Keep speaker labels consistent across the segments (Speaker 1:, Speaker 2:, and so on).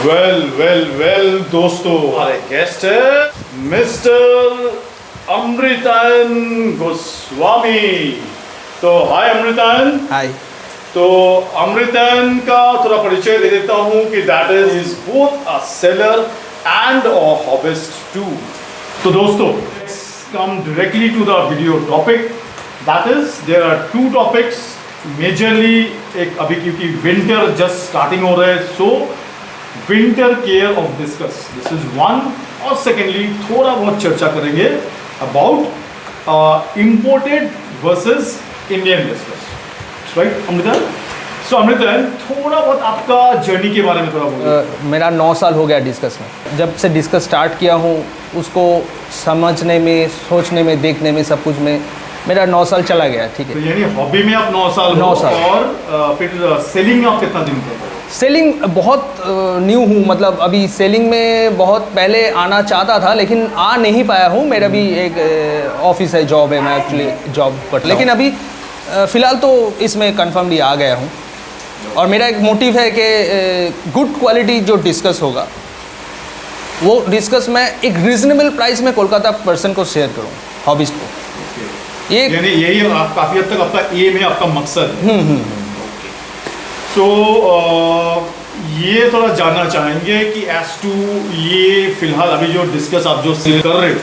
Speaker 1: Well दोस्तों, हमारे guest है मिस्टर अमृतायन गोस्वामी। तो हाय अमृतायन।
Speaker 2: हाय।
Speaker 1: तो अमृतायन का थोड़ा परिचय दे देता हूँ कि that is both a seller and a hobbyist too. तो दोस्तों, let's come directly to the video topic. That is there are two topics majorly. एक अभी क्योंकि विंटर जस्ट स्टार्टिंग हो रहा है, so winter care of discus, this is one. और secondly थोड़ा बहुत चर्चा करेंगे about imported versus Indian discus, right Amritayan? So Amritayan, थोड़ा बहुत आपका जर्नी के बारे में थोड़ा बोलिए।
Speaker 2: मेरा 9 साल हो गया डिस्कस में। जब से डिस्कस स्टार्ट किया हूँ, उसको समझने में, सोचने में, देखने में, सब कुछ में मेरा 9 साल चला गया। ठीक है,
Speaker 1: तो यानी हॉबी में आप 9 साल
Speaker 2: 9 साल।
Speaker 1: और फिर सेलिंग आप कितना दिन करते हो?
Speaker 2: सेलिंग बहुत न्यू हूँ, मतलब अभी सेलिंग में बहुत पहले आना चाहता था लेकिन आ नहीं पाया हूँ। मेरा भी एक ऑफिस है, जॉब है, मैं एक्चुअली जॉब पर, लेकिन अभी फ़िलहाल तो इसमें कन्फर्मली आ गया हूँ। और मेरा एक मोटिव है कि गुड क्वालिटी जो डिस्कस होगा वो डिस्कस मैं एक रीज़नेबल प्राइस में कोलकाता पर्सन को शेयर करूँ, हॉबिस्ट को। ये
Speaker 1: यानी यही आप काफ़ी हद तक आपका एम है, आपका मकसद है। तो ये थोड़ा जानना चाहेंगे कि एज टू ये फिलहाल अभी जो डिस्कस आप जो सेल कर रहे हो,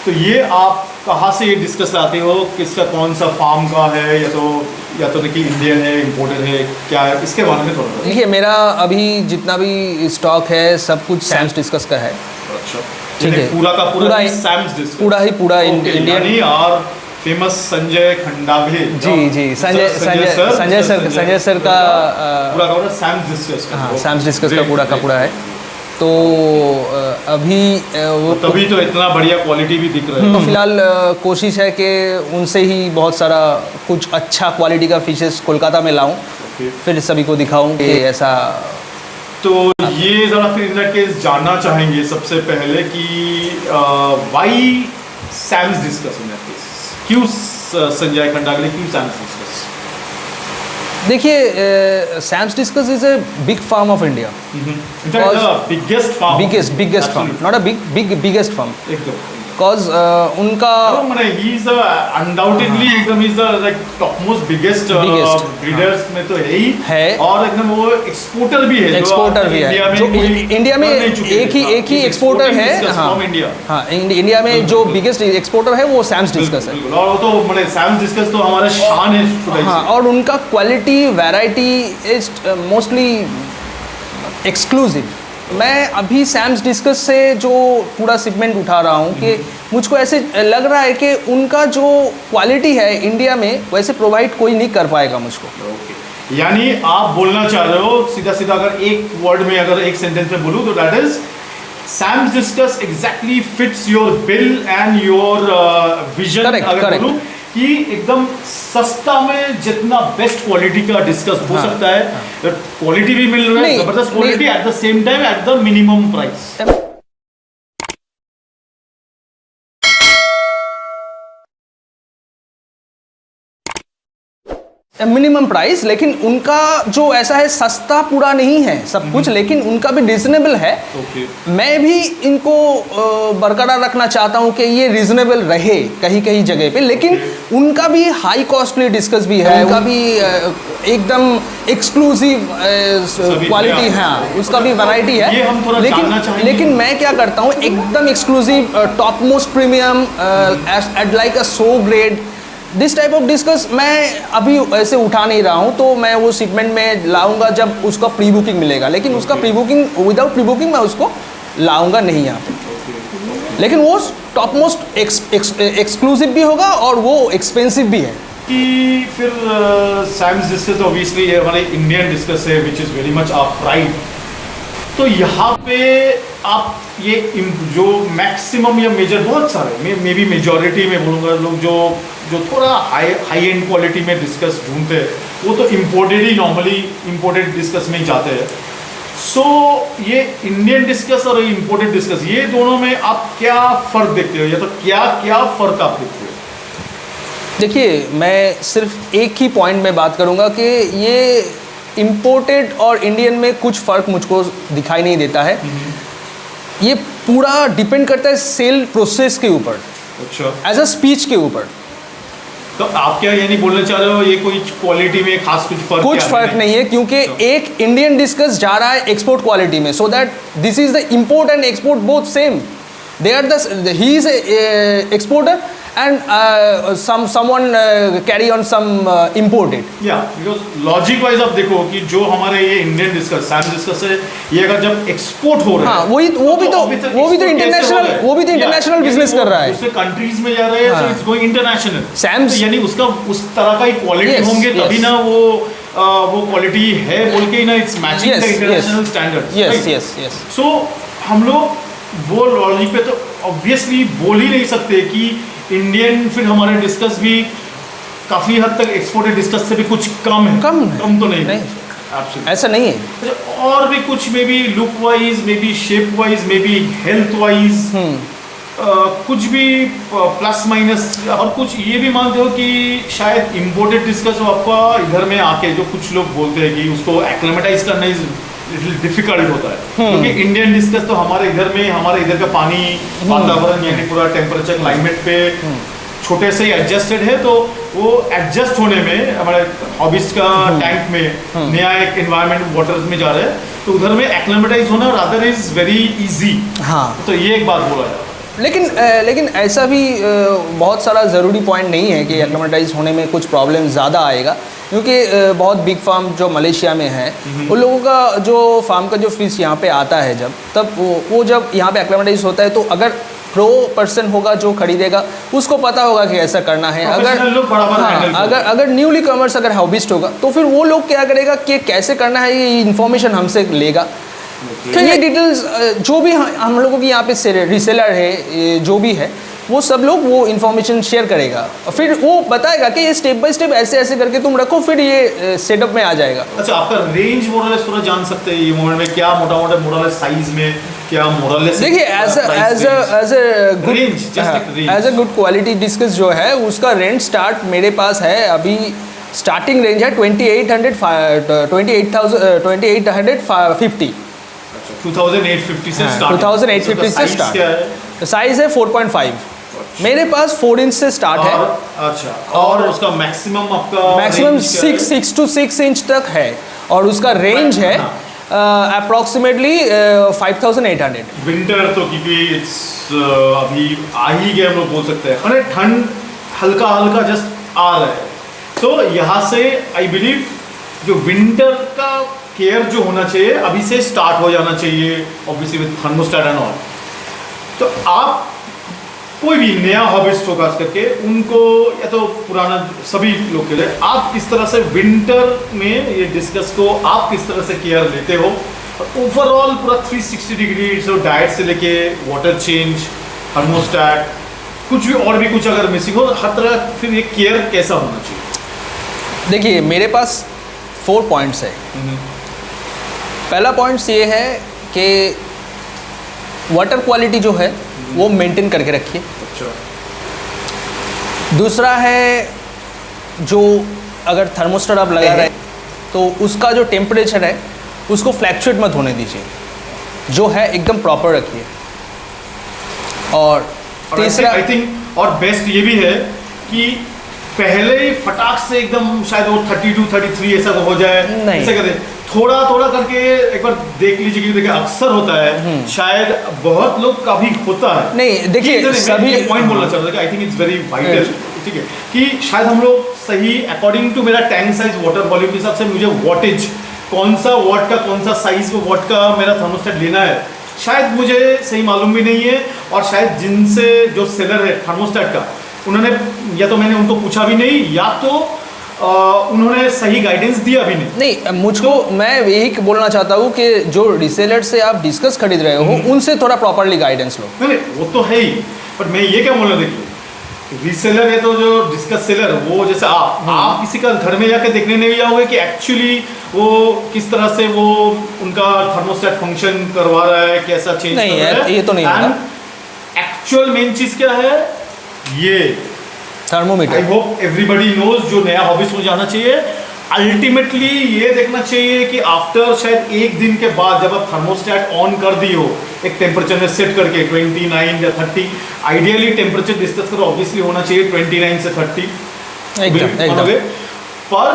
Speaker 1: तो ये आप कहाँ से ये डिस्कस लाते हो? किसका, कौन सा फार्म का है, या तो देखिए इंडियन है, इम्पोर्टेड है, क्या है, इसके बारे में थोड़ा।
Speaker 2: देखिए, मेरा अभी जितना भी स्टॉक है सब कुछ सैम्स डिस्कस का है।
Speaker 1: अच्छा,
Speaker 2: ठीक है,
Speaker 1: पूरा का पूरा सैम्स डिस्कस,
Speaker 2: पूरा इंडियन
Speaker 1: और फेमस संजय खंडागले
Speaker 2: जी संजय सर का
Speaker 1: पूरा सैम्स डिस्कस का।
Speaker 2: हाँ, सैम्स डिस्कस का पूरा है। तो अभी वो
Speaker 1: तभी तो इतना बढ़िया क्वालिटी भी दिख रहा है।
Speaker 2: तो फिलहाल कोशिश है कि उनसे ही बहुत सारा कुछ अच्छा क्वालिटी का फिशेस कोलकाता में लाऊं, फिर सभी को दिखाऊं कि ऐसा।
Speaker 1: तो ये ज़रा फिर इन दैट केस जानना चाहेंगे सबसे पहले कि why Sam's discus in that case, क्यों संजय खंडागले, क्यों सैम्स डिस्कस?
Speaker 2: देखिए, Sam's discus is a big farm of India,
Speaker 1: biggest
Speaker 2: farm, not a biggest farm, because उनका
Speaker 1: अनडाउटेडली एकदम is like top most biggest breeders में तो है ही, और एकदम वो एक्सपोर्टर भी है,
Speaker 2: जो इंडिया में एक ही एक्सपोर्टर है। हाँ, इंडिया में जो बिगेस्ट एक्सपोर्टर है वो सैम्स डिस्कस है।
Speaker 1: और तो सैम्स डिस्कस तो हमारा शान है।
Speaker 2: हाँ, और उनका quality, variety is mostly exclusive. मैं अभी सैम्स डिस्कस से जो पूरा सेगमेंट उठा रहा हूँ कि मुझको ऐसे लग रहा है कि उनका जो क्वालिटी है इंडिया में वैसे प्रोवाइड कोई नहीं कर पाएगा मुझको।
Speaker 1: यानी आप बोलना चाह रहे हो सीधा सीधा, अगर एक वर्ड में, अगर एक सेंटेंस में बोलूँ तो that is Sam's discus exactly fits your bill and your vision. अगर बोलूँ कि एकदम सस्ता में जितना बेस्ट क्वालिटी का डिस्कस हो सकता है, क्वालिटी भी मिल रहा है, जबरदस्त quality, at the same time at the minimum price.
Speaker 2: Minimum price, लेकिन उनका जो ऐसा है, सस्ता पूरा नहीं है सब कुछ, लेकिन उनका भी रीजनेबल है। मैं भी इनको बरकरार रखना चाहता हूं कि ये रीजनेबल रहे कहीं कहीं जगह पे, लेकिन उनका भी हाई कॉस्टली डिस्कस भी है, उनका भी एकदम एक्सक्लूसिव क्वालिटी है, उसका भी वैरायटी है। लेकिन मैं क्या करता हूँ, एकदम exclusive, top most premium, at like a so grade, this type of discus मैं अभी ऐसे उठा नहीं रहा हूँ। तो मैं वो सेगमेंट में लाऊंगा जब उसका प्री बुकिंग मिलेगा, लेकिन उसका pre booking, without pre booking मैं उसको लाऊंगा नहीं यहाँ पे। लेकिन वो टॉप मोस्ट एक्सक्लूसिव भी होगा और वो एक्सपेंसिव भी है।
Speaker 1: कि फिर सैम्स डिस्कस तो ऑब्वियसली हमारे इंडियन डिस्कस है, which is very much our pride. तो यहाँ पे आप ये जो मैक्सिमम या मेजर, बहुत सारे मे बी मेजॉरिटी में बोलूँगा, लोग जो थोड़ा हाई एंड क्वालिटी में डिस्कस ढूंढते हैं, वो तो इम्पोर्टेड ही, नॉर्मली इम्पोर्टेड डिस्कस में ही जाते हैं। सो ये इंडियन डिस्कस और इम्पोर्टेड डिस्कस, ये दोनों में आप क्या फ़र्क देखते हो, या तो क्या फ़र्क आप देखते हो?
Speaker 2: देखिए, मैं सिर्फ एक ही पॉइंट में बात करूँगा कि ये इम्पोर्टेड और इंडियन में कुछ फ़र्क मुझको दिखाई नहीं देता है। ये पूरा डिपेंड करता है सेल प्रोसेस के ऊपर,
Speaker 1: अच्छा,
Speaker 2: एज अ स्पीच के ऊपर।
Speaker 1: तो आप क्या यानी बोलना चाह रहे हो ये कोई क्वालिटी में खास कुछ फर्क
Speaker 2: कुछ फर्क नहीं है, क्योंकि एक इंडियन डिस्कस जा रहा है एक्सपोर्ट क्वालिटी में, so that this is the import and export both same. They are the he is exporter and someone carry on some imported।
Speaker 1: या बिकॉज लॉजिक वाइज आप देखो कि जो हमारे ये इंडियन डिस्कस सैम डिस्कस है, ये अगर जब एक्सपोर्ट हो रहा है,
Speaker 2: हाँ, वो भी तो इंटरनेशनल बिजनेस कर रहा है,
Speaker 1: दूसरे कंट्रीज में जा रहे हैं, सो इट्स गोइंग इंटरनेशनल।
Speaker 2: सैम्स
Speaker 1: यानी उसका उस तरह का ही क्वालिटी होंगे तभी ना वो क्वालिटी है बोल के ना it's matching the international standards.
Speaker 2: Yes yes yes.
Speaker 1: So हम लोग वो लॉजिक पे तो ऑब्वियसली बोल ही नहीं सकते कि इंडियन फिर हमारे डिस्कस भी काफी हद तक एक्सपोर्टेड डिस्कस से भी कुछ कम है। कम तो नहीं,
Speaker 2: ऐसा नहीं है।
Speaker 1: और भी कुछ may be look wise, may be shape wise, may be health wise, कुछ भी प्लस माइनस। और कुछ ये भी मानते हो कि शायद इम्पोर्टेड डिस्कस आपका इधर में आके जो कुछ लोग बोलते हैं कि उसको एक्लेमेटाइज करना इज लिटिल डिफिकल्ट होता है, क्योंकि इंडियन डिस्कस तो हमारे इधर में, हमारे इधर का पानी वातावरण यानी पूरा टेम्परेचर क्लाइमेट पे छोटे से ही एडजस्टेड है, तो वो एडजस्ट होने में हमारे हॉबिस्ट का टैंक में नया एक एनवायरनमेंट वाटर्स में जा रहे हैं, तो उधर में एक्लेमेटाइज होना रादर इज वेरी इजी। हाँ, तो ये एक बात बोला जाता है।
Speaker 2: लेकिन ऐसा भी बहुत सारा ज़रूरी पॉइंट नहीं है कि एक्लेमेटाइज होने में कुछ प्रॉब्लम ज़्यादा आएगा, क्योंकि बहुत बिग फार्म जो मलेशिया में है, उन लोगों का जो फार्म का जो फिश यहाँ पे आता है जब, तब वो जब यहाँ पे एक्लेमेटाइज होता है, तो अगर प्रो पर्सन होगा जो खरीदेगा, उसको पता होगा कि ऐसा करना है। अगर न्यूली कमर्स अगर हॉबिस्ट होगा, तो फिर वो लोग क्या करेगा कि कैसे करना है ये इन्फॉर्मेशन हमसे लेगा। तो ये डिटेल्स जो भी हम लोगों की यहाँ पे रीसेलर है, जो भी है, वो सब लोग वो इन्फॉर्मेशन शेयर करेगा और फिर वो बताएगा कि ये स्टेप बाय स्टेप ऐसे ऐसे करके तुम रखो, फिर ये सेटअप में आ जाएगा।
Speaker 1: अच्छा, आपका रेंज मोरलेस थोड़ा जान सकते हैं ये मोमेंट में, क्या मोटा मोरलेस साइज में, क्या मोरलेस?
Speaker 2: देखिए, as a good quality discuss जो है उसका रेंज स्टार्ट मेरे पास है, अभी स्टार्टिंग रेंज है 2850
Speaker 1: 2850 से स्टार्ट।
Speaker 2: 2850 से स्टार्ट। साइज है 4.5, मेरे पास 4 इंच से स्टार्ट है।
Speaker 1: अच्छा, और उसका मैक्सिमम आपका
Speaker 2: मैक्सिमम 6 to 6 इंच तक है, और उसका रेंज है अप्रॉक्सीमेटली 5800।
Speaker 1: विंटर तो क्योंकि इट्स अभी आ ही गया, हम लोग बोल सकते हैं, अरे ठंड हल्का हल्का जस्ट आ रहा है, तो यहाँ से आई बिलीव जो विंटर का केयर जो होना चाहिए अभी से स्टार्ट हो जाना चाहिए, obviously with thermostat and all. तो आप कोई भी नया हॉबिस्ट होगा करके उनको, या तो पुराना, सभी लोग के लिए आप किस तरह से विंटर में ये डिस्कस को आप किस तरह से केयर लेते हो, ओवरऑल पूरा 360 डिग्री, तो डाइट से लेके वाटर चेंज, थर्मोस्टेट, कुछ भी और भी कुछ अगर मिसिंग हो, हर तरह फिर ये केयर कैसा होना चाहिए?
Speaker 2: देखिए, मेरे पास 4 पॉइंट्स है। पहला पॉइंट्स ये है कि वाटर क्वालिटी जो है वो मेंटेन करके रखिए।
Speaker 1: अच्छा।
Speaker 2: दूसरा है, जो अगर थर्मोस्टेट आप लगा रहे हैं तो उसका जो टेम्परेचर है उसको फ्लैक्चुएट मत होने दीजिए, जो है एकदम प्रॉपर रखिए। और तीसरा,
Speaker 1: आई थिंक और बेस्ट ये भी है कि पहले ही फटाक से एकदम शायद वो 32 33 ऐसा हो जाए, ऐसा कहते थोड़ा थोड़ा करके एक बार देख लीजिए, क्योंकि देखिए अक्सर होता है, शायद बहुत लोग का भी होता है।
Speaker 2: नहीं, देखिए सभी
Speaker 1: पॉइंट बोलना चाहता हूँ कि I think it's very vital, ठीक है, कि शायद हम लोग सही अकॉर्डिंग टू मेरा टैंक साइज, वाटर वॉल्यूम के हिसाब से मुझे वॉटेज, कौन सा वॉट का, कौन सा साइज वॉट का मेरा थर्मोस्टेट लेना है, शायद मुझे सही मालूम भी नहीं है। और शायद जिनसे जो सेलर है थर्मोस्टेट का, उन्होंने या तो मैंने उनको पूछा भी नहीं, या तो उन्होंने सही गाइडेंस दिया भी
Speaker 2: नहीं। मुझको मैं यही बोलना चाहता हूँ कि जो रिसेलर से आप डिस्कस खरीद रहे हो, उनसे थोड़ा प्रॉपरली गाइडेंस लो।
Speaker 1: नहीं, वो तो है ही, पर मैं ये क्या बोलना, देखिए रीसेलर है तो जो डिस्कस सेलर, वो जैसे आप किसी का घर में जाके देखने नहीं जाओगे कि एक्चुअली वो किस तरह से वो उनका थर्मोस्टेट फंक्शन करवा रहा है, कैसा चेंज कर रहा है,
Speaker 2: ये तो नहीं होगा।
Speaker 1: एक्चुअल मेन चीज क्या है, ये
Speaker 2: thermometer.
Speaker 1: I hope everybody knows, जो नया हॉबिस में जाना चाहिए, अल्टीमेटली ये देखना चाहिए कि आफ्टर शायद एक दिन के बाद जब आप थर्मोस्टेट ऑन कर दी हो एक टेम्परेचर में सेट करके 29 या 30, आइडियली टेम्परेचर डिस्कस करो ऑब्वियसली होना चाहिए 29 से 30
Speaker 2: एकदम।
Speaker 1: पर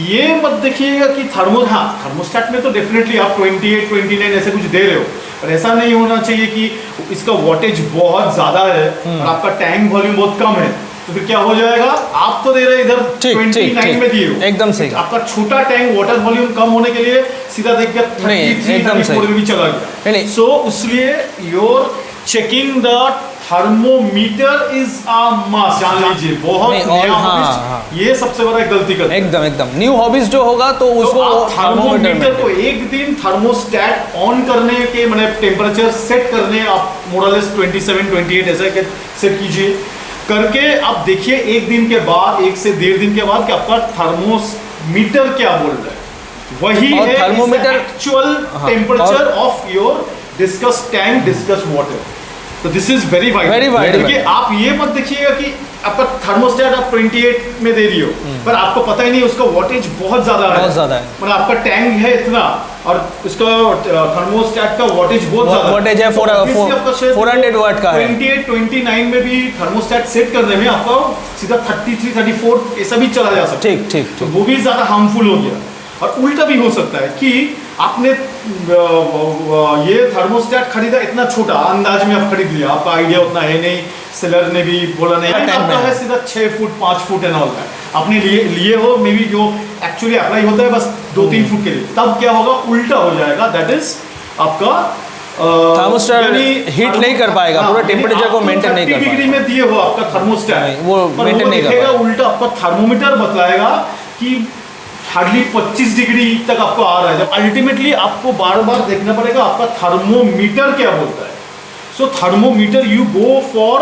Speaker 1: ये मत देखिएगा कि थर्मोस्टेट में तो डेफिनेटली आप 28 29 ऐसे कुछ दे रहे हो, पर ऐसा नहीं होना चाहिए कि इसका वॉटेज बहुत ज्यादा है और आपका टैंक वॉल्यूम बहुत कम है, तो फिर क्या हो जाएगा, आप तो दे रहे इधर 29 में दिए हो,
Speaker 2: एकदम सही,
Speaker 1: आपका छोटा टैंक वाटर वॉल्यूम कम होने के लिए सीधा देख के 33 में भी चला गया। सो इसलिए your checking the thermometer is a must, जान लीजिए बहुत नया हॉबीज ये सबसे बड़ा गलती करते हैं।
Speaker 2: एकदम न्यू हॉबीज जो होगा तो उसको
Speaker 1: थर्मोमीटर को एक दिन थर्मोस्टेट ऑन करने के मैंने टेम्परेचर सेट करने आप मोरलेस 27 28 ऐसा सेट कीजिए, करके आप देखिए एक दिन के बाद 1 से 1.5 दिन के बाद कि आपका थर्मोमीटर क्या बोल रहा है, वही है
Speaker 2: thermometer
Speaker 1: actual temperature of your discuss tank discuss water. तो दिस इज वेरी वाइड, क्योंकि आप ये मत देखिएगा कि आपका थर्मोस्टेट आप 28 में दे रही हो पर आपको पता ही नहीं उसका वॉटेज बहुत ज्यादा है, मतलब आपका टैंक है इतना और उसका थर्मोस्टेट का वॉटेज बहुत ज्यादा
Speaker 2: वॉटेज है 400 वाट का है।
Speaker 1: 28 29 में भी थर्मोस्टेट सेट करने में आपका सीधा 33 34 ऐसा भी चला जा सकता है, ठीक तो वो भी ज्यादा हार्मफुल हो गया। और उल्टा भी हो सकता है कि आपने ये थर्मोस्टेट खरीदा इतना छोटा, अंदाज में आप खरीद लिया, आपका आइडिया उतना है नहीं, सेलर ने भी बोला नहीं आपका है सीधा 6 foot 5 foot and all that, आपने लिए हो मे बी जो एक्चुअली अप्लाई होता है बस 2-3 फुट के लिए, तब क्या होगा उल्टा हो जाएगा, दैट इज आपका
Speaker 2: थर्मोस्टेट हीट नहीं कर पाएगा, पूरा टेम्परेचर को मेंटेन नहीं कर पाएगा।
Speaker 1: डिग्री में दिए हो आपका थर्मोस्टेट
Speaker 2: वो मेंटेन नहीं कर पाएगा,
Speaker 1: उल्टा आपका थर्मोमीटर बतलाएगा कि हार्डली 25 डिग्री तक आपको आ रहा है, जब अल्टीमेटली आपको बार बार देखना पड़ेगा आपका थर्मोमीटर क्या बोलता है। So thermometer you go for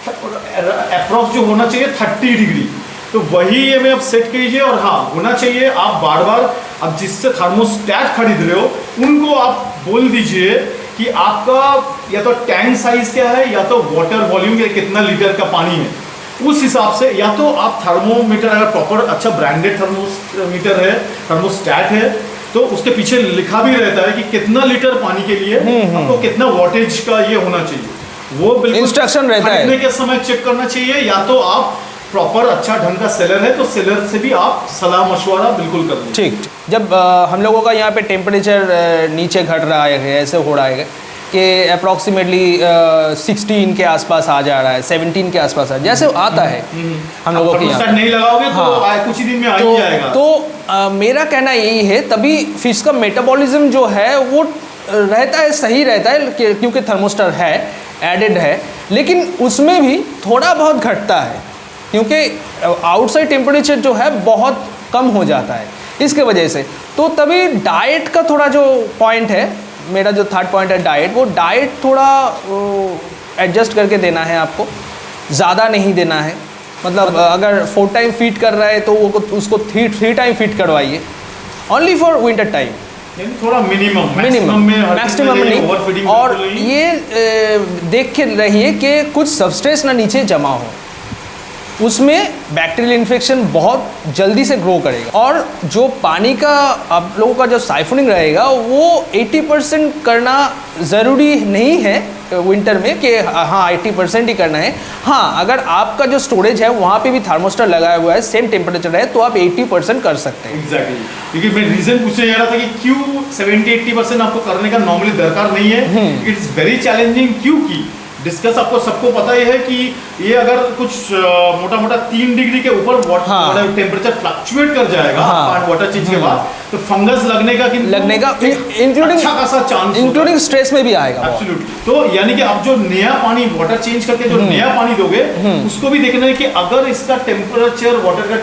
Speaker 1: approx जो होना चाहिए 30 डिग्री, तो वही ये में आप सेट कीजिए। और हाँ होना चाहिए आप बार बार अब जिससे थर्मोस्टेट खरीद रहे हो उनको आप बोल दीजिए कि आपका या तो टैंक साइज क्या है या तो वाटर वॉल्यूम या कितना लीटर का पानी है, उस हिसाब से या तो आप थर्मोमीटर अगर प्रॉपर अच्छा ब्रांडेड थर्मोमीटर है थर्मोस्टेट है तो उसके पीछे लिखा भी रहता है कि कितना लीटर पानी के लिए आपको कितना वॉटेज का ये होना चाहिए, वो बिल्कुल
Speaker 2: इंस्ट्रक्शन रहता है,
Speaker 1: खरीदने के समय चेक करना चाहिए। या तो आप प्रॉपर अच्छा ढंग का सेलर है तो सेलर से भी आप सलाह मशवरा बिल्कुल कर लीजिए।
Speaker 2: ठीक जब हम लोगों का यहाँ पे टेम्परेचर नीचे घट रहा है, ऐसे हो रहा है कि अप्रॉक्सीमेटली 16 के आसपास आ जा रहा है, 17 के आसपास आ जैसे आता है हम लोगों के यहाँ
Speaker 1: नहीं लगाओगे तो कुछ ही दिन में आ ही जाएगा।
Speaker 2: तो मेरा कहना यही है तभी फिश का मेटाबॉलिज्म जो है वो रहता है, सही रहता है क्योंकि थर्मोस्टर है एडेड है, लेकिन उसमें भी थोड़ा बहुत घटता है क्योंकि आउटसाइड टेम्परेचर जो है बहुत कम हो जाता है इसके वजह से। तो तभी डाइट का थोड़ा जो पॉइंट है, मेरा जो थर्ड पॉइंट है डाइट, वो डाइट थोड़ा एडजस्ट करके देना है आपको, ज़्यादा नहीं देना है। मतलब अगर 4 टाइम फीड कर रहा है तो वो उसको 3 टाइम फीड करवाइए, ओनली फॉर विंटर टाइम,
Speaker 1: थोड़ा मिनिमम
Speaker 2: मैक्सिमम नहीं। और ये देख के रहिए कि कुछ सबस्ट्रेस ना नीचे जमा हो, उसमें बैक्टीरियल इन्फेक्शन बहुत जल्दी से ग्रो करेगा। और जो पानी का आप लोगों का जो साइफनिंग रहेगा वो 80% करना ज़रूरी नहीं है विंटर में कि हाँ 80% ही करना है। हाँ अगर आपका जो स्टोरेज है वहाँ पे भी थर्मोस्टर लगाया हुआ है, सेम टेम्परेचर है, तो आप 80% कर सकते हैं।
Speaker 1: एग्जैक्टली क्योंकि मैं रीजन पूछने जा रहा था कि क्यों 70-80% आपको करने का नॉर्मली दरकार नहीं है। इट्स वेरी चैलेंजिंग क्योंकि डिस्कस आपको सबको पता ही है कि ये अगर कुछ मोटा मोटा 3 डिग्री के ऊपर वाटर टेम्परेचर फ्लक्चुएट कर जाएगा वाटर चेंज के बाद, तो फंगस लगने का इंक्लूडिंग अच्छा खासा चांस,
Speaker 2: इंक्लूडिंग स्ट्रेस में भी आएगा।
Speaker 1: एब्सोल्युटली। तो यानी कि आप जो नया पानी वाटर चेंज करके जो नया पानी दोगे उसको भी देखना है कि अगर इसका टेम्परेचर वाटर का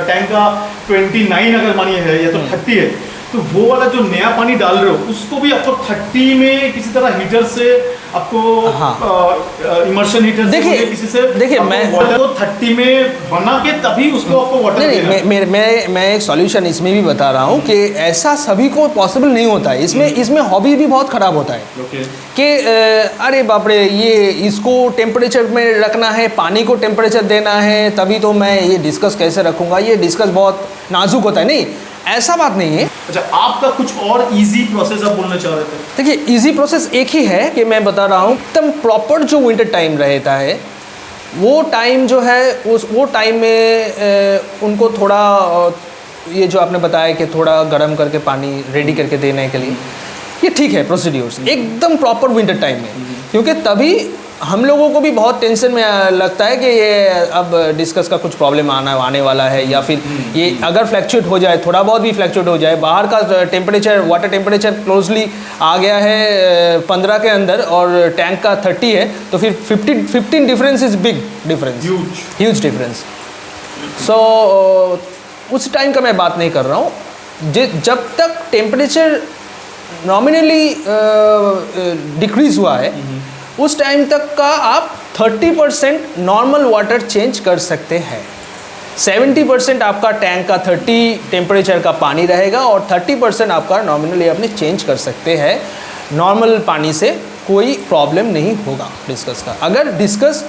Speaker 1: टैंक का 29 अगर मानिए है या तो 30 है, तो वो वाला जो नया पानी डाल रहे हो उसको भी आपको 30 में किसी तरह हीटर से आपको
Speaker 2: हाँ।
Speaker 1: इमर्शन हीटर
Speaker 2: देखिए मैं
Speaker 1: वाटर को 30 में बना के तभी उसको आपको वाटर देना है।
Speaker 2: मैं एक सॉल्यूशन इसमें भी बता रहा हूँ कि ऐसा सभी को पॉसिबल नहीं होता है। इसमें हॉबी भी बहुत ख़राब होता है कि अरे बाप रे, ये इसको टेम्परेचर में रखना है, पानी को टेम्परेचर देना है, तभी तो मैं ये डिस्कस कैसे रखूँगा, ये डिस्कस बहुत नाजुक होता है। नहीं, ऐसा बात नहीं है।
Speaker 1: अच्छा, आपका कुछ और इजी प्रोसेस आप बोलना चाह रहे थे?
Speaker 2: देखिए, इजी प्रोसेस एक ही है कि मैं बता रहा हूँ एकदम प्रॉपर जो विंटर टाइम रहता है, वो टाइम जो है वो टाइम में उनको थोड़ा ये जो आपने बताया कि थोड़ा गर्म करके पानी रेडी करके देने के लिए, ये ठीक है प्रोसीड्यूर्स एकदम प्रॉपर विंटर टाइम में, क्योंकि तभी हम लोगों को भी बहुत टेंशन में लगता है कि ये अब डिस्कस का कुछ प्रॉब्लम आने वाला है, या फिर ये अगर फ्लैक्चुएट हो जाए, थोड़ा बहुत भी फ्लैक्चुएट हो जाए, बाहर का टेम्परेचर, वाटर टेम्परेचर क्लोजली आ गया है 15 के अंदर और टैंक का 30 है, तो फिर 15 difference is big difference, huge difference. So उस टाइम का मैं बात नहीं कर रहा हूँ। जब तक टेम्परेचर नॉमिनली डिक्रीज हुआ है, उस टाइम तक का आप 30% नॉर्मल वाटर चेंज कर सकते हैं। 70% आपका टैंक का 30 टेम्परेचर का पानी रहेगा और 30% आपका नॉमिनली अपने चेंज कर सकते हैं। नॉर्मल पानी से कोई प्रॉब्लम नहीं होगा डिस्कस का। अगर डिस्कस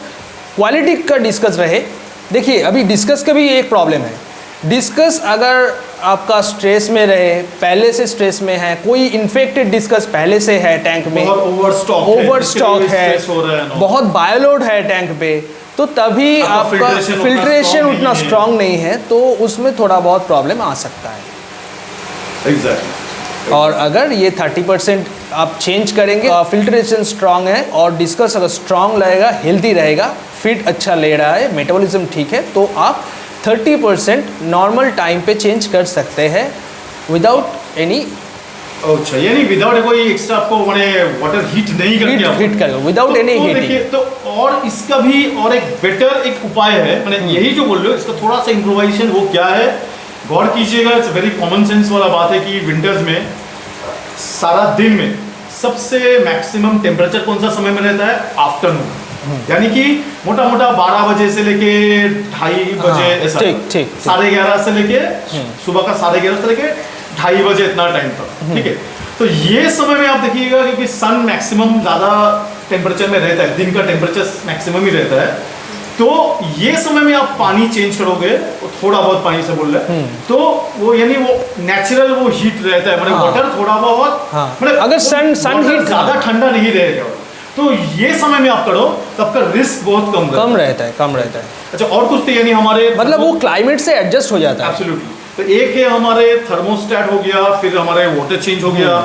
Speaker 2: क्वालिटी का डिस्कस रहे, देखिए अभी डिस्कस का भी एक प्रॉब्लम है। डिस्कस अगर आपका स्ट्रेस में रहे, पहले से स्ट्रेस में है, कोई इन्फेक्टेड डिस्कस पहले से है टैंक में, ओवरस्टॉक है, बहुत बायोलोड है टैंक पे, तो तभी आपका फिल्ट्रेशन उतना स्ट्रांग नहीं है, तो उसमें थोड़ा बहुत प्रॉब्लम आ सकता है।
Speaker 1: Exactly.
Speaker 2: और अगर ये 30% आप चेंज करेंगे, फिल्ट्रेशन स्ट्रांग है और डिस्कस अगर स्ट्रांग रहेगा, हेल्दी रहेगा, फिट अच्छा ले रहा है, मेटाबॉलिज्म ठीक है, तो आप 30% नॉर्मल टाइम पे चेंज कर सकते हैं विदाउट एनी।
Speaker 1: अच्छा, यानी विदाउट कोई एक्स्ट्रा आपको माने वाटर हीट नहीं करके
Speaker 2: हीट कर विदाउट एनी
Speaker 1: हीटिंग। तो और इसका भी और एक बेटर एक उपाय है, माने यही जो बोल रहे हो, इसका थोड़ा सा इम्प्रोवाइजेशन, वो क्या है गौर कीजिएगा। इट्स वेरी कॉमन सेंस वाला बात है कि विंटर्स में सारा दिन में सबसे मैक्सिमम टेम्परेचर कौन सा समय में रहता है? आफ्टरनून, यानी कि मोटा मोटा 12 बजे से लेके 2:30 बजे, ऐसा 11:30 से लेके सुबह का 11:30 से लेके 2:30 बजे, इतना टाइम तक, ठीक है। तो ये समय में आप देखिएगा क्योंकि सन मैक्सिमम ज़्यादा टेम्परेचर में रहता है, दिन का टेम्परेचर मैक्सिमम ही रहता है, तो ये समय में आप पानी चेंज करोगे, थोड़ा बहुत पानी से बोल रहे, तो वो यानी वो नेचुरल वो हीट रहता है, मतलब वाटर थोड़ा बहुत, मतलब
Speaker 2: अगर सन हीट
Speaker 1: ज़्यादा ठंडा नहीं रहेगा, तो ये समय में आप करो तो आपका रिस्क बहुत कम रहता है। अच्छा, और कुछ तो यानी हमारे
Speaker 2: मतलब वो क्लाइमेट से एडजस्ट हो जाता है।
Speaker 1: एब्सोल्युटली। तो एक है हमारे थर्मोस्टेट हो गया, फिर हमारे वाटर चेंज हो गया,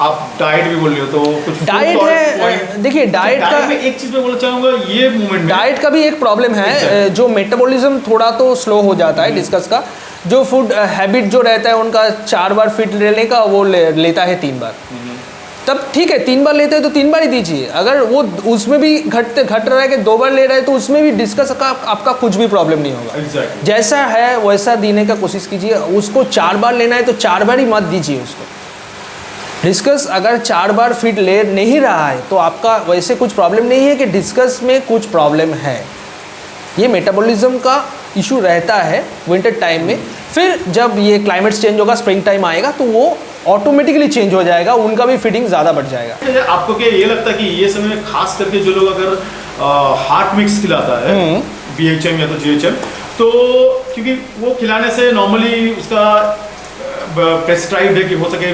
Speaker 1: आप डाइट भी बोल रहे हो, तो कुछ
Speaker 2: डाइट है। देखिए डाइट का
Speaker 1: मैं एक चीज में बोलना चाहूंगा, ये मूवमेंट
Speaker 2: डाइट का भी एक प्रॉब्लम है, जो मेटाबॉलिज्म थोड़ा तो स्लो हो जाता है डिस्कस का। जो फूड हैबिट जो रहता है उनका 4 बार फीड लेने का, वो लेता है 3 बार, तब ठीक है 3 बार लेते हैं तो 3 बार ही दीजिए। अगर वो उसमें भी घट रहा है कि 2 बार ले रहा है, तो उसमें भी डिस्कस का आपका कुछ भी प्रॉब्लम नहीं होगा।
Speaker 1: exactly.
Speaker 2: जैसा है वैसा देने का कोशिश कीजिए। उसको 4 बार लेना है तो 4 बार ही मत दीजिए उसको। डिस्कस अगर 4 बार फीड ले नहीं रहा है तो आपका वैसे कुछ प्रॉब्लम नहीं है कि डिस्कस में कुछ प्रॉब्लम है। ये मेटाबॉलिज्म का इशू रहता है विंटर टाइम में। फिर जब ये क्लाइमेट चेंज होगा, स्प्रिंग टाइम आएगा, तो वो ऑटोमेटिकली चेंज हो जाएगा, उनका भी फीडिंग ज़्यादा बढ़ जाएगा।
Speaker 1: आपको क्या ये लगता है कि ये समय में खास करके जो लोग अगर हार्ट मिक्स खिलाता है, BHM या तो GHM, तो क्योंकि वो खिलाने से नॉर्मली उसका प्रेस्क्राइब्ड है कि हो सके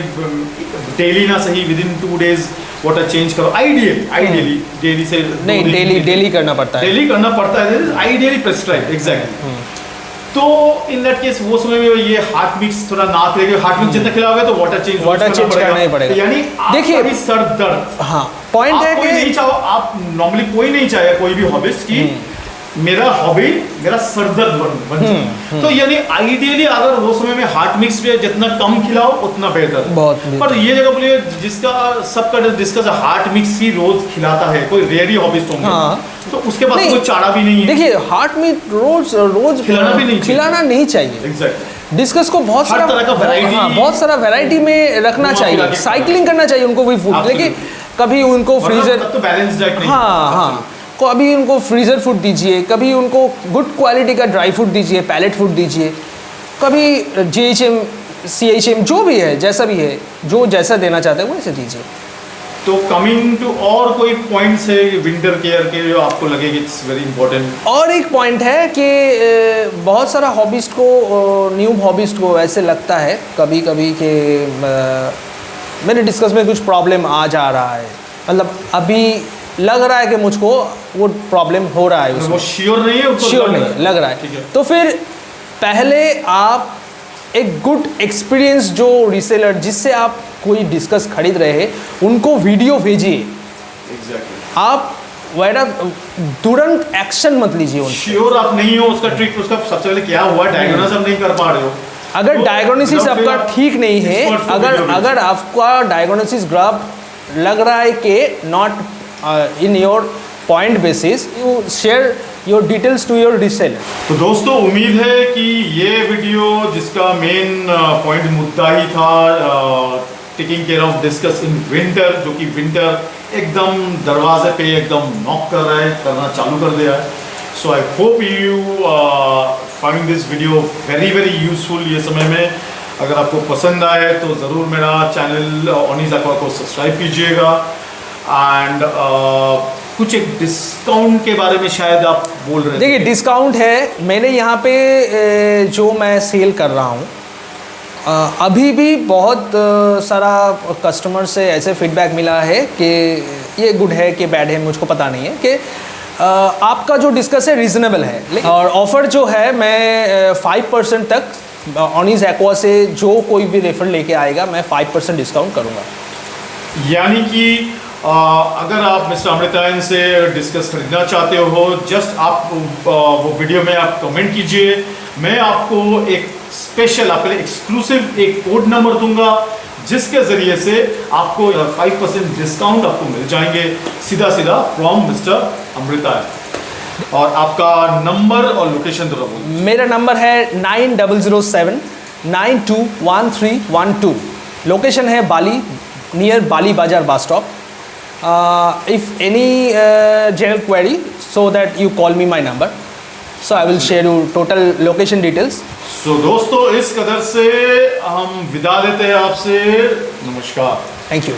Speaker 1: डेली ना सही विदिन 2 डेज वाटर चेंज करो। आइडियली डेली से
Speaker 2: नहीं, डेली करना पड़ता है,
Speaker 1: डेली करना पड़ता है, आइडियली प्रेस्क्राइब्ड। एग्जैक्टली। तो इन दैट केस वो समय में ये हार्ट मिक्स थोड़ा ना करेगा, हार्ट मिक्स जितना खिलाओगे तो वाटर चेंज
Speaker 2: करना ही पड़ेगा।
Speaker 1: यानी
Speaker 2: देखिए
Speaker 1: अभी सर दर्द,
Speaker 2: हाँ पॉइंट है कि
Speaker 1: नहीं चाहो आप, नॉर्मली कोई नहीं चाहे, कोई भी हॉबिस्ट की मेरा हॉबी मेरा सर दर्द बन, तो यानी आइडियली अगर वो समय में हार्ट मिक्स पे जितना कम खिलाओ उतना बेहतर।
Speaker 2: बहुत
Speaker 1: पर ये जगह बोलिए जिसका सबका डिस्कस हार्ट मिक्स ही रोज खिलाता है, कोई रेयरी हॉबिस्ट होंगे, तो उसके पास कोई चारा भी नहीं है।
Speaker 2: देखिए हार्ट मीट रोज खिलाना नहीं चाहिए।
Speaker 1: एग्जैक्टली।
Speaker 2: डिस्कस को बहुत सारा
Speaker 1: तरह का वैरायटी,
Speaker 2: बहुत सारा वैरायटी में रखना चाहिए, साइकिलिंग करना चाहिए उनको भी फूड। कभी उनको फ्रीजर,
Speaker 1: तब तो बैलेंस डाइट नहीं।
Speaker 2: हाँ हाँ, कभी उनको फ्रीजर फूड दीजिए, कभी उनको गुड क्वालिटी का ड्राई फूड दीजिए, पैलेट फूड दीजिए, कभी GHM CHM जो भी है, जैसा भी है, जो जैसा देना चाहते हैं वैसे दीजिए।
Speaker 1: तो कमिंग टू और कोई पॉइंट्स है विंटर केयर के जो आपको लगे कि इट्स वेरी इंपॉर्टेंट?
Speaker 2: और एक पॉइंट है कि बहुत सारा हॉबिस्ट को, न्यू हॉबिस्ट को ऐसे लगता है कभी कभी कि मेरे डिस्कस में कुछ प्रॉब्लम आ जा रहा है, मतलब अभी लग रहा है कि मुझको वो प्रॉब्लम हो रहा है उसमें।
Speaker 1: वो श्योर नहीं है,
Speaker 2: श्योर नहीं लग रहा है, तो फिर पहले आप एक गुड एक्सपीरियंस जो रीसेलर जिससे आप कोई डिस्कस खरीद रहे हैं उनको वीडियो भेजिए।
Speaker 1: Exactly.
Speaker 2: आप वैरा तुरंत एक्शन मत लीजिए उनसे।
Speaker 1: श्योर आप नहीं हो उसका ट्रिक, उसका सबसे पहले क्या हुआ, डायग्नोसिस आप नहीं कर पा रहे हो।
Speaker 2: अगर
Speaker 1: तो
Speaker 2: डायग्नोसिस
Speaker 1: फिर
Speaker 2: आपका
Speaker 1: आप
Speaker 2: ठीक नहीं है,
Speaker 1: experts को video
Speaker 2: अगर आपका डायग्नोसिस ग्राफ लग रहा है कि not in your point basis, you share your details to your reseller.
Speaker 1: तो दोस्तों उम्मीद है कि ये वीडियो जिसका मेन पॉइंट मुद्दा ही था taking care of discuss in winter, जो कि विंटर एकदम दरवाजे पे एकदम नॉक कर रहा है, करना चालू कर दिया है। So I hope you find this video very very useful ये समय में। अगर आपको पसंद आए तो ज़रूर मेरा चैनल ओनीज एक्वा को सब्सक्राइब कीजिएगा। एंड कुछ एक डिस्काउंट के बारे में शायद आप बोल रहे थे।
Speaker 2: देखिए डिस्काउंट है, मैंने यहाँ पे जो मैं सेल कर रहा हूँ, अभी भी बहुत सारा कस्टमर से ऐसे फीडबैक मिला है कि ये गुड है कि बैड है, मुझको पता नहीं है, कि आपका जो डिस्कस है रीज़नेबल है। और ऑफ़र जो है मैं 5% तक ओनीज एक्वा से जो कोई भी रेफर लेके आएगा मैं 5% डिस्काउंट करूँगा।
Speaker 1: यानी कि अगर आप मिस्टर अमृतायन से डिस्कस खरीदना चाहते हो, जस्ट आप वो वीडियो में आप कमेंट कीजिए, मैं आपको एक स्पेशल आपके लिए एक्सक्लूसिव एक कोड नंबर दूंगा जिसके ज़रिए से आपको 5% डिस्काउंट आपको मिल जाएंगे सीधा सीधा फ्रॉम मिस्टर अमृतायन। और आपका नंबर और लोकेशन तो बोलिए।
Speaker 2: मेरा नंबर है 9007 921312। लोकेशन है बाली, नियर बाली बाजार bus stop. If any general query, so that you call me my number, so I will share you total location details.
Speaker 1: So दोस्तों इस कदर से हम विदा लेते हैं आपसे। नमस्कार।
Speaker 2: Thank you.